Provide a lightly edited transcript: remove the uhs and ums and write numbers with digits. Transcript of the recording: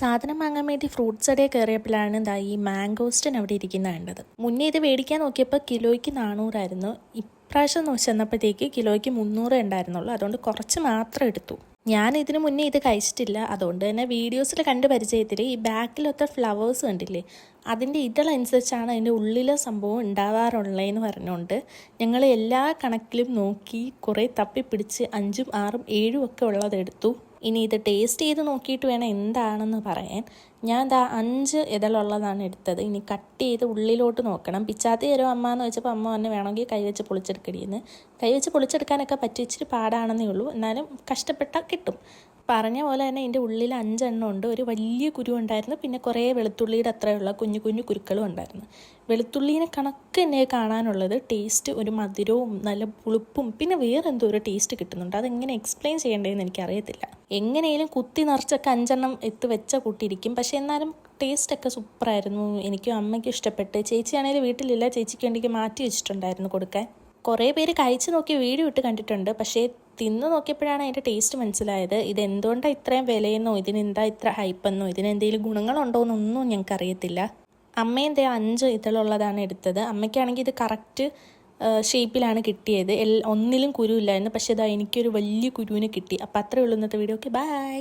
സാധനം വാങ്ങാൻ വേണ്ടി ഫ്രൂട്ട്സ് കടയിൽ കയറിയപ്പോഴാണ് ഈ മാംഗോസ്റ്റൻ അവിടെ ഇരിക്കുന്നത് കണ്ടത്. മുന്നേ ഇത് മേടിക്കാൻ നോക്കിയപ്പോൾ കിലോയ്ക്ക് 400 ഇപ്രാവശ്യം ചെന്നപ്പോഴത്തേക്ക് കിലോയ്ക്ക് 300 ഉണ്ടായിരുന്നുള്ളൂ. അതുകൊണ്ട് കുറച്ച് മാത്രം എടുത്തു. ഞാൻ ഇതിനു മുന്നേ ഇത് കഴിച്ചിട്ടില്ല. അതുകൊണ്ട് തന്നെ വീഡിയോസിൽ കണ്ട് പരിചയത്തിൽ ഈ ബാക്കിലൊത്ത ഫ്ലവേഴ്സ് കണ്ടില്ലേ, അതിൻ്റെ ഇതളനുസരിച്ചാണ് അതിൻ്റെ ഉള്ളിലെ സംഭവം ഉണ്ടാവാറുള്ളതെന്ന് പറഞ്ഞുകൊണ്ട് ഞങ്ങൾ എല്ലാ കണക്കിലും നോക്കി കുറേ തപ്പിപ്പിടിച്ച് 5ഉം 6ഉം 7ഉം ഒക്കെ ഉള്ളതെടുത്തു. ഇനി ഇത് ടേസ്റ്റ് ചെയ്ത് നോക്കിയിട്ട് വേണം എന്താണെന്ന് പറയാൻ. ഞാൻ 5 ഇതളുള്ളതാണ് എടുത്തത്. ഇനി കട്ട് ചെയ്ത് ഉള്ളിലോട്ട് നോക്കണം. പിച്ചാത്തി തരും അമ്മ എന്ന് വെച്ചപ്പോൾ അമ്മ തന്നെ വേണമെങ്കിൽ കൈവച്ച് പൊളിച്ചെടുക്കടിയെന്ന്. കൈവച്ച് പൊളിച്ചെടുക്കാനൊക്കെ പറ്റി ഇച്ചിരി പാടാണെന്നേ ഉള്ളൂ, എന്നാലും കഷ്ടപ്പെട്ടാൽ കിട്ടും. പറഞ്ഞ പോലെ തന്നെ ഇതിൻ്റെ ഉള്ളിൽ 5 എണ്ണം ഉണ്ട്. ഒരു വലിയ കുരു ഉണ്ടായിരുന്നു, പിന്നെ കുറേ വെളുത്തുള്ളിയുടെ അത്രയുള്ള കുഞ്ഞു കുഞ്ഞു കുരുക്കളും ഉണ്ടായിരുന്നു. വെളുത്തുള്ളീനെ കണക്ക് തന്നെ കാണാനുള്ളത്. ടേസ്റ്റ് ഒരു മധുരവും നല്ല പുളിപ്പും പിന്നെ വേറെ എന്തോ ഒരു ടേസ്റ്റ് കിട്ടുന്നുണ്ട്. അതെങ്ങനെ എക്സ്പ്ലെയിൻ ചെയ്യേണ്ടതെന്ന് എനിക്കറിയത്തില്ല. എങ്ങനെയും കുത്തി നിറച്ചൊക്കെ 5 എണ്ണം വെച്ച കൂട്ടിയിരിക്കും. പക്ഷേ എന്നാലും ടേസ്റ്റൊക്കെ സൂപ്പറായിരുന്നു. എനിക്കും അമ്മയ്ക്കും ഇഷ്ടപ്പെട്ട്. ചേച്ചിയാണെങ്കിൽ വീട്ടിലില്ല, ചേച്ചിക്ക് വേണ്ടിക്ക് മാറ്റി വെച്ചിട്ടുണ്ടായിരുന്നു കൊടുക്കാൻ. കുറേ പേര് കഴിച്ച് നോക്കി വീഡിയോ ഇട്ട് കണ്ടിട്ടുണ്ട്. പക്ഷേ തിന്ന് നോക്കിയപ്പോഴാണ് അതിൻ്റെ ടേസ്റ്റ് മനസ്സിലായത്. ഇതെന്തുകൊണ്ടാണ് ഇത്രയും വിലയെന്നോ ഇതിനെന്താ ഇത്ര ഹൈപ്പെന്നോ ഇതിനെന്തെങ്കിലും ഗുണങ്ങളുണ്ടോ എന്നൊന്നും ഞങ്ങൾക്കറിയത്തില്ല. അമ്മയും 5 ഇതളുള്ളതാണ് എടുത്തത്. അമ്മയ്ക്കാണെങ്കിൽ ഇത് കറക്റ്റ് ഷേപ്പിലാണ് കിട്ടിയത്. ഒന്നിലും കുരു ഇല്ലായിരുന്നു. പക്ഷേ എനിക്കൊരു വലിയ കുരുവിന് കിട്ടി. അപ്പോൾ അത്രയേ ഉള്ളൂ ഇന്നത്തെ വീഡിയോ. Okay, by.